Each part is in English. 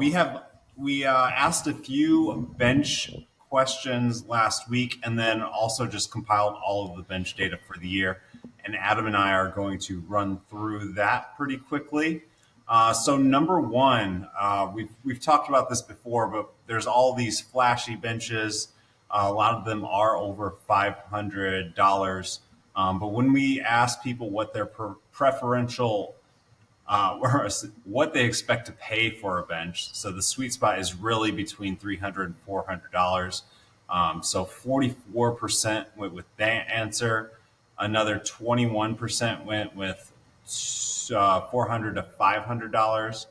We asked a few bench questions last week, and then also just compiled all of the bench data for the year. And Adam and I are going to run through that pretty quickly. So number one, we've talked about this before, but there's all these flashy benches. A lot of them are over $500. But when we ask people what their preferential or what they expect to pay for a bench. So the sweet spot is really between $300 and $400. So 44% went with that answer. Another 21% went with $400 to $500,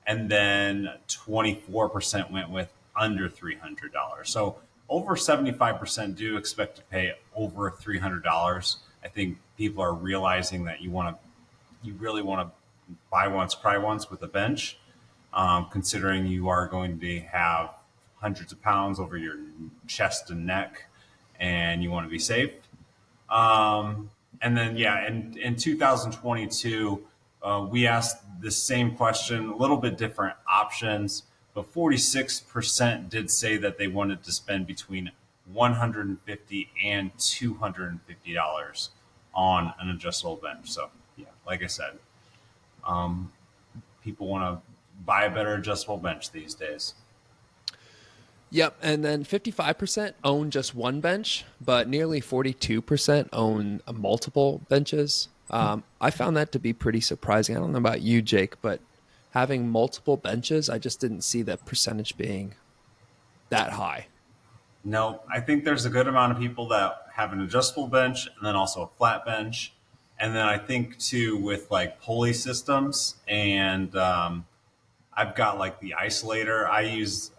and then 24% went with under $300. So over 75% do expect to pay over $300. I think people are realizing that you really want to buy once, cry once with a bench, considering you are going to have hundreds of pounds over your chest and neck, and you want to be safe. And then, yeah, in 2022, we asked the same question, a little bit different options, but 46% did say that they wanted to spend between $150 and $250 on an adjustable bench. So, yeah, like I said, people want to buy a better adjustable bench these days. Yep. And then 55% own just one bench, but nearly 42% own multiple benches. I found that to be pretty surprising. I don't know about you, Jake, but having multiple benches, I just didn't see that percentage being that high. No, I think there's a good amount of people that have an adjustable bench and then also a flat bench. And then I think too with like pulley systems and I've got like the isolator. I use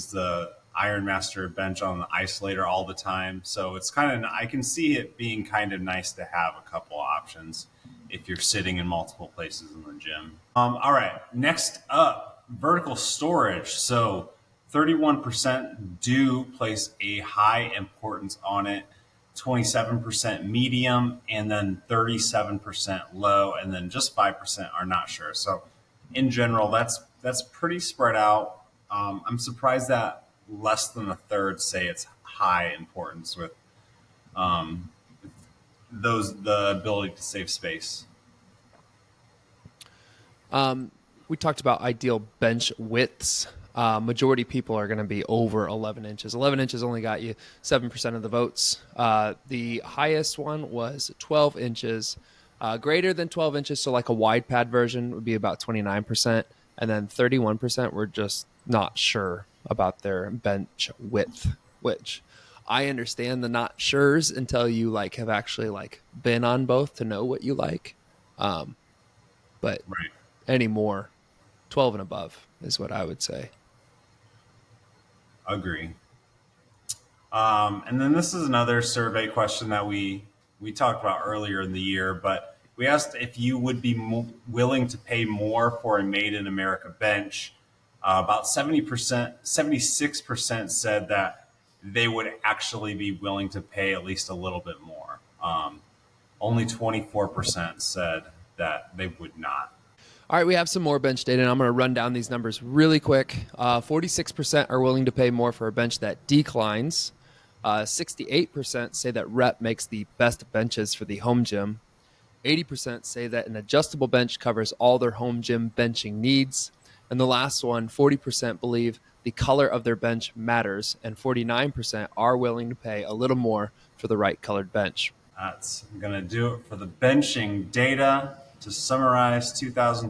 the Iron Master bench on the isolator all the time. So it's kind of I can see it being kind of nice to have a couple options if you're sitting in multiple places in the gym. All right, next up, vertical storage. So 31% do place a high importance on it. 27% medium, and then 37% low, and then just 5% are not sure. So in general, that's pretty spread out. I'm surprised that less than a third say it's high importance with the ability to save space. We talked about ideal bench widths. Majority people are going to be over 11 inches. 11 inches only got you 7% of the votes. The highest one was 12 inches. Greater than 12 inches, so like a wide pad version would be about 29%. And then 31% were just not sure about their bench width, which I understand the not sures until you like have actually like been on both to know what you like. But Right. anymore, 12 and above is what I would say. Agree. And then this is another survey question that we talked about earlier in the year, but we asked if you would be willing to pay more for a Made in America bench. About 70%, 76% said that they would actually be willing to pay at least a little bit more. Only 24% said that they would not. All right, we have some more bench data, and I'm going to run down these numbers really quick. 46% are willing to pay more for a bench that declines. 68% say that Rep makes the best benches for the home gym. 80% say that an adjustable bench covers all their home gym benching needs. And the last one, 40% believe the color of their bench matters, and 49% are willing to pay a little more for the right colored bench. That's going to do it for the benching data. To summarize 2000.